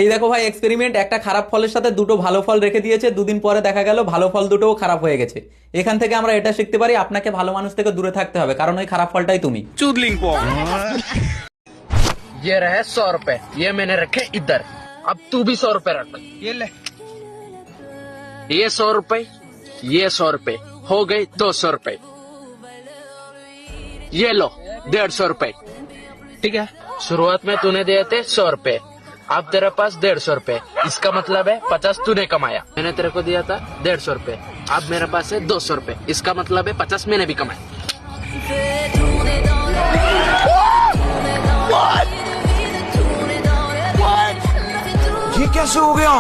এই দেখো ভাই এক্সপেরিমেন্ট, একটা খারাপ ফলের সাথে দুটো ভালো ফল রেখে দিয়েছে, দুদিন পরে দেখা গেল ভালো ফল দুটোও খারাপ হয়ে গেছে। এখান থেকে আমরা এটা শিখতে পারি আপনাকে ভালো মানুষ থেকে দূরে থাকতে হবে, কারণ ওই খারাপ ফলটাই তুমি। चूदलिंग पॉन्ग। ये रहे 100 रुपए, ये मैंने रखे इधर। अब तू भी 100 रुपए रख। ये ले। ये 100 रुपए, ये 100 रुपए हो गए 200 रुपए। ये लो 150 रुपए। ठीक है, शुरुआत में तूने दिए थे 100 रुपए, अब तेरे पास 150 रुपए। इसका मतलब है 50 तूने कमाया। मैंने तेरे को दिया था 150 रुपए, अब मेरे पास है 200 रुपए। इसका मतलब है 50 मैंने भी कमाया। ये कैसे हो गया?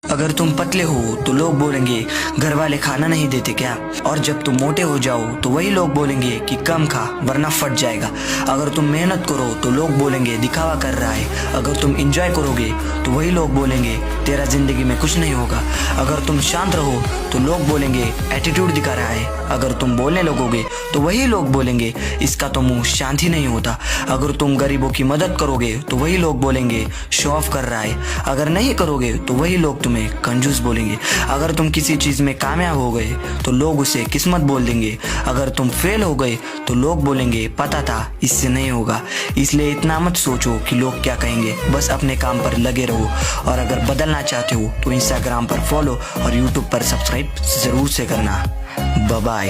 अगर तुम पतले हो तो लोग बोलेंगे घर वाले खाना नहीं देते क्या, और जब तुम मोटे हो जाओ तो वही लोग बोलेंगे कि कम खा वरना फट जाएगा। अगर तुम मेहनत करो तो लोग बोलेंगे दिखावा कर रहा है। अगर तुम एंजॉय करोगे तो वही लोग बोलेंगे तेरा जिंदगी में कुछ नहीं होगा। अगर तुम शांत रहो तो लोग बोलेंगे एटीट्यूड दिखा रहा है। अगर तुम बोलने लगोगे तो वही लोग बोलेंगे इसका तो मुंह शांत ही नहीं होता। अगर तुम गरीबों की मदद करोगे तो वही लोग बोलेंगे शो ऑफ कर रहा है। अगर नहीं करोगे तो वही लोग तुम्हें कंजूस बोलेंगे। अगर तुम किसी चीज में कामयाब हो गए तो लोग उसे किस्मत बोल देंगे। अगर तुम फेल हो गए तो लोग बोलेंगे पता था इससे नहीं होगा। इसलिए इतना मत सोचो कि लोग क्या कहेंगे, बस अपने काम पर लगे रहो। और अगर बदलना चाहते हो तो इंस्टाग्राम पर फॉलो और यूट्यूब पर सब्सक्राइब जरूर से करना। Bye bye.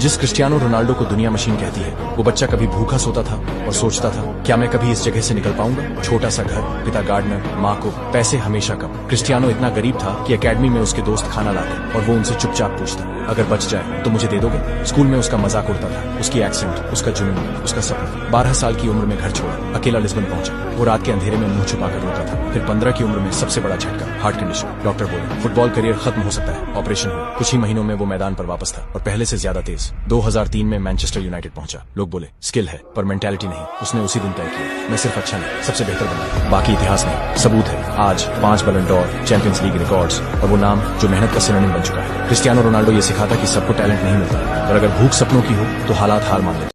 जिस क्रिस्टियानो रोनाल्डो को दुनिया मशीन कहती है, वो बच्चा कभी भूखा सोता था और सोचता था क्या मैं कभी इस जगह से निकल पाऊंगा। छोटा सा घर, पिता गार्डनर, माँ को पैसे हमेशा कम। क्रिस्टियानो इतना गरीब था कि एकेडमी में उसके दोस्त खाना लाते और वो उनसे चुपचाप पूछता अगर बच जाए तो मुझे दे दोगे। स्कूल में उसका मजाक उड़ता था, उसकी एक्सेंट, उसका जुनून, उसका सपना। 12 साल की उम्र में घर छोड़ा, अकेला लिस्बन पहुंचा। वो रात के अंधेरे में मुंह छुपा कर रोता था। फिर 15 की उम्र में सबसे बड़ा झटका, हार्ट कंडीशन। डॉक्टर बोले फुटबॉल करियर खत्म हो सकता है। ऑपरेशन हुआ, कुछ ही महीनों में वो मैदान पर वापस था और पहले से ज्यादा तेज। 2003 में मैनचेस्टर यूनाइटेड पहुंचा। लोग बोले स्किल है पर मेंटालिटी नहीं। उसने उसी दिन तय किया मैं सिर्फ अच्छा नहीं, सबसे बेहतर बना। बाकी इतिहास नहीं, सबूत है। आज 5 बैलन डोर, चैंपियंस लीग रिकॉर्ड्स और वो नाम जो मेहनत का सिनोनिम बन चुका है। क्रिस्टियानो रोनाल्डो ये सिखाता कि सबको टैलेंट नहीं मिलता, और अगर भूख सपनों की हो तो हालात हार मान लेते।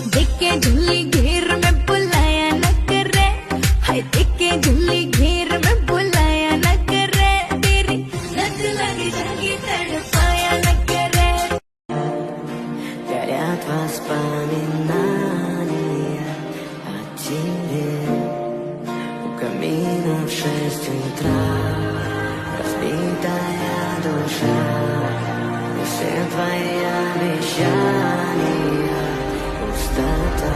देख के vоспоминания о тебе. У камина в 6 утра разбитая душа, и все твои обещания пустота.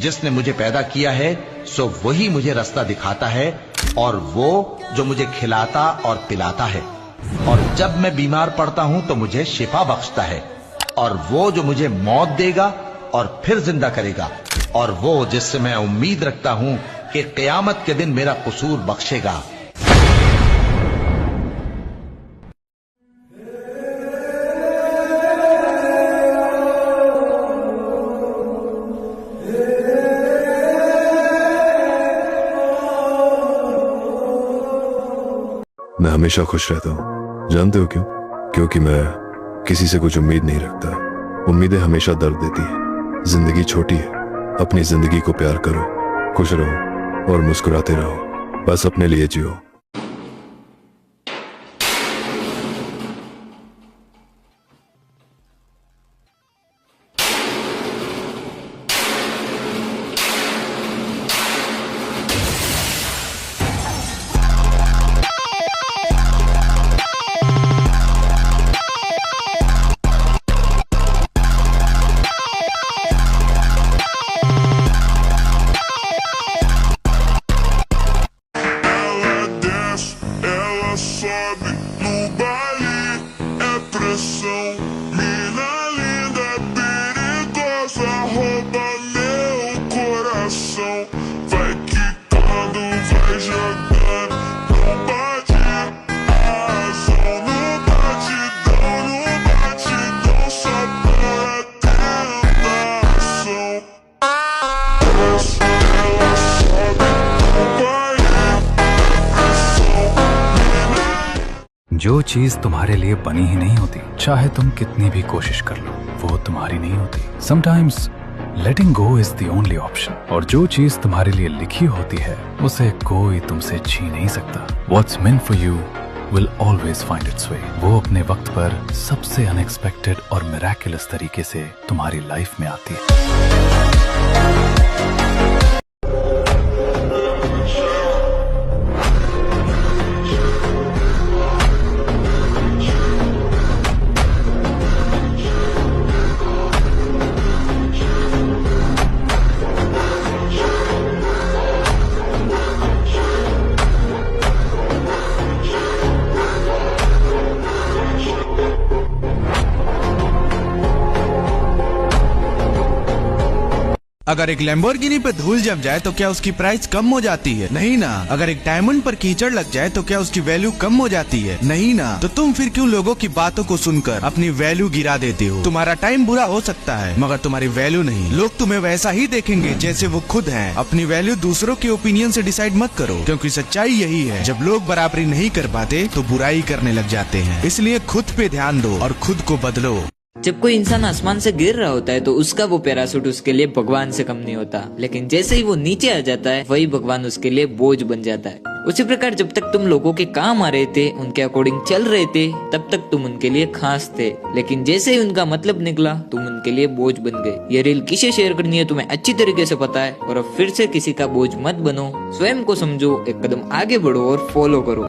जिसने मुझे पैदा किया है सो वही मुझे रास्ता दिखाता है, और वो जो मुझे खिलाता और पिलाता है, और जब मैं बीमार पड़ता हूँ तो मुझे शिफा बख्शता है, और वो जो मुझे मौत देगा और फिर जिंदा करेगा, और वो जिससे मैं उम्मीद रखता हूँ कि क़यामत के दिन मेरा कसूर बख्शेगा. मैं हमेशा खुश रहता हूँ. जानते हो क्यों? क्योंकि मैं किसी से कुछ उम्मीद नहीं रखता. उम्मीदें हमेशा दर्द देती है. जिंदगी छोटी है, अपनी जिंदगी को प्यार करो, खुश रहो और मुस्कुराते रहो. बस अपने लिए जियो. जो चीज तुम्हारे लिए बनी ही नहीं होती, चाहे तुम कितनी भी कोशिश कर लो, वो तुम्हारी नहीं होती. Sometimes letting go is the only option. और जो चीज तुम्हारे लिए लिखी होती है, उसे कोई तुमसे छीन नहीं सकता. What's meant for you will always find its way. वो अपने वक्त पर सबसे अनएक्सपेक्टेड और मिराकुलस तरीके से तुम्हारी लाइफ में आती है. अगर एक लैम्बोर्गिनी पे धूल जम जाए तो क्या उसकी प्राइस कम हो जाती है? नहीं ना. अगर एक डायमंड पर कीचड़ लग जाए तो क्या उसकी वैल्यू कम हो जाती है? नहीं ना. तो तुम फिर क्यों लोगों की बातों को सुनकर अपनी वैल्यू गिरा देते हो? तुम्हारा टाइम बुरा हो सकता है, मगर तुम्हारी वैल्यू नहीं. लोग तुम्हें वैसा ही देखेंगे जैसे वो खुद हैं. अपनी वैल्यू दूसरों के ओपिनियन से डिसाइड मत करो, क्योंकि सच्चाई यही है, जब लोग बराबरी नहीं कर पाते तो बुराई करने लग जाते हैं. इसलिए खुद पे ध्यान दो और खुद को बदलो. जब कोई इंसान आसमान से गिर रहा होता है तो उसका वो पैराशूट उसके लिए भगवान से कम नहीं होता, लेकिन जैसे ही वो नीचे आ जाता है वही भगवान उसके लिए बोझ बन जाता है. उसी प्रकार जब तक तुम लोगों के काम आ रहे थे, उनके अकॉर्डिंग चल रहे थे, तब तक तुम उनके लिए खास थे, लेकिन जैसे ही उनका मतलब निकला तुम उनके लिए बोझ बन गए. ये रील किसे शेयर करनी है तुम्हें अच्छी तरीके से पता है, और अब फिर से किसी का बोझ मत बनो. स्वयं को समझो, एक कदम आगे बढ़ो और फॉलो करो.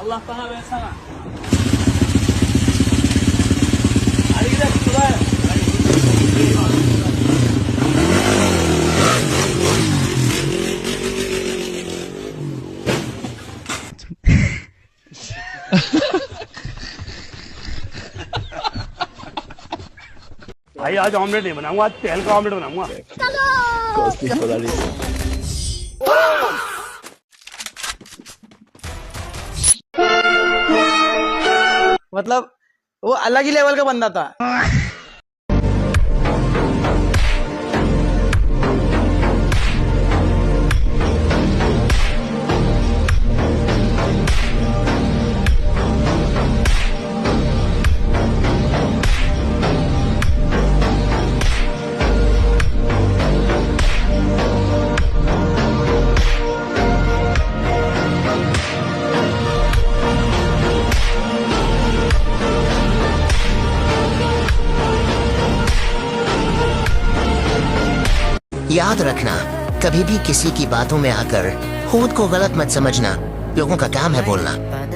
Allah sana versene. भाई आज ऑमलेट नहीं बनाऊंगा, आज तेल का ऑमलेट बनाऊंगा। मतलब वो अलग ही लेवल का बंदा था। याद रखना, कभी भी किसी की बातों में आकर खुद को गलत मत समझना। लोगों का काम है बोलना,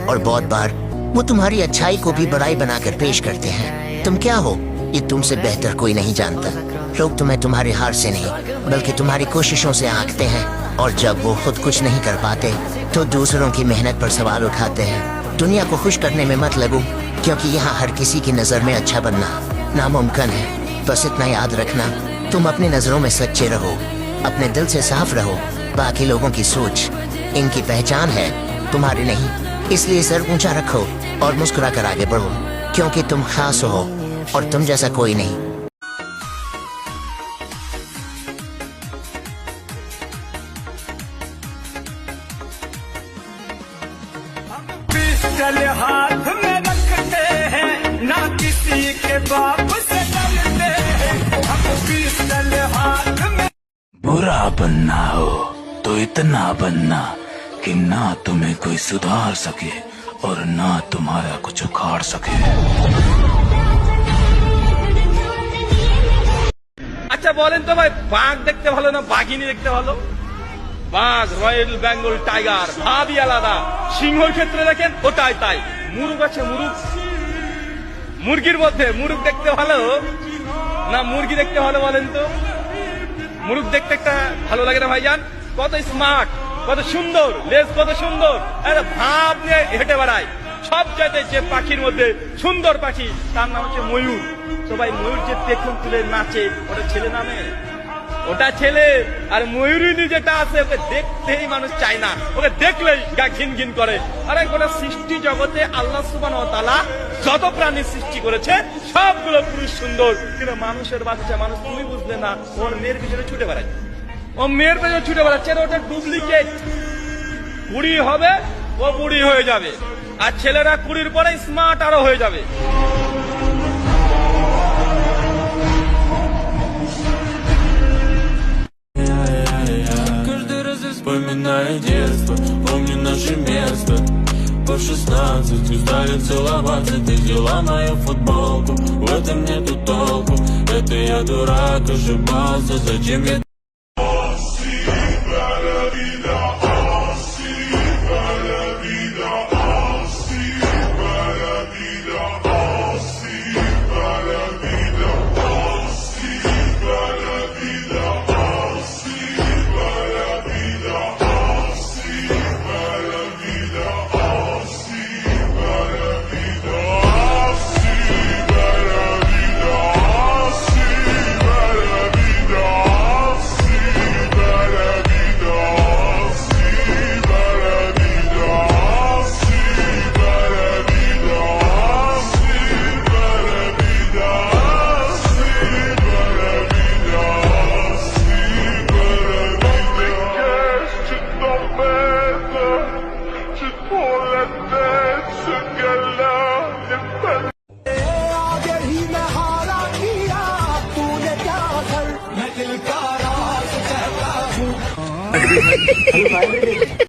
और बहुत बार वो तुम्हारी अच्छाई को भी बुराई बनाकर पेश करते हैं। तुम क्या हो ये तुमसे बेहतर कोई नहीं जानता। लोग तुम्हें तुम्हारी हार से नहीं बल्कि तुम्हारी कोशिशों से आंकते हैं, और जब वो खुद कुछ नहीं कर पाते तो दूसरों की मेहनत पर सवाल उठाते हैं। दुनिया को खुश करने में मत लगो, क्योंकि यहाँ हर किसी की नजर में अच्छा बनना नामुमकिन है। बस इतना याद रखना, तुम अपनी नजरों में सच्चे रहो, अपने दिल से साफ रहो। बाकी लोगों की सोच इनकी पहचान है, तुम्हारी नहीं। इसलिए सर ऊंचा रखो और मुस्कुरा कर आगे बढ़ो, क्योंकि तुम खास हो और तुम जैसा कोई नहीं। पिस्टल हाथ में रखते हैं, ना किसी के बाप से डरते हैं। हम पिस्टल हाथ में। बुरा बनना हो तो इतना बनना कि ना तुम्हें कोई सुधार सके और ना तुम्हारा कुछ उखाड़ सके। আচ্ছা বলেন তো ভাই, বাঘ দেখতে ভালো না বাঘিনী দেখতে ভালো? বাঘ রয়্যাল বেঙ্গল টাইগার ভাবই আলাদা, সিংহর ক্ষেত্রে দেখেন ওটাই তাই। মুরগ আছে, মুরগ, মুরগির মধ্যে মুরগ দেখতে ভালো না মুরগি দেখতে ভালো বলেন তো? মুরগ দেখতে একটা ভালো লাগে না ভাইজান? কত স্মার্ট, কত সুন্দর, লেজ কত সুন্দর, আরে ভাব নিয়ে হেঁটে বেড়ায়। সব চাইতে যে পাখির মধ্যে সুন্দর পাখি তার নাম হচ্ছে ময়ূর। সবাই ময়ূর যে দেখুন তুলে নাচে, ওটা ছেলে নামে? ওটা ছেলে। আর ময়ূরিনী যেটা আছে ওকে দেখতেই মানুষ চায় না, ওকে দেখলেই গা ঘিন ঘিন করে। আরে গোটা সৃষ্টি জগতে আল্লাহ সুবহানাহু ওয়া তাআলা যত প্রাণী সৃষ্টি করেছে সবগুলো পুরুষ সুন্দর, কিন্তু মানুষের বাচ্চা মানুষ তুমি বুঝলে না, ওর মেয়ের পিছনে ছুটে বেড়ায়, ও মেয়ের পেছনে ছুটে বেড়াচ্ছে। ওটা ডুপ্লিকেট। কুড়ি হবে ও বুড়ি হয়ে যাবে, আর ছেলেরা কুড়ির পরে স্মার্ট আরো হয়ে যাবে। Вспоминаю детство, помню наше место. По 16 устали целоваться. Ты взяла мою футболку, в этом нету толку. Это я дурак, ошибался, зачем я... भाई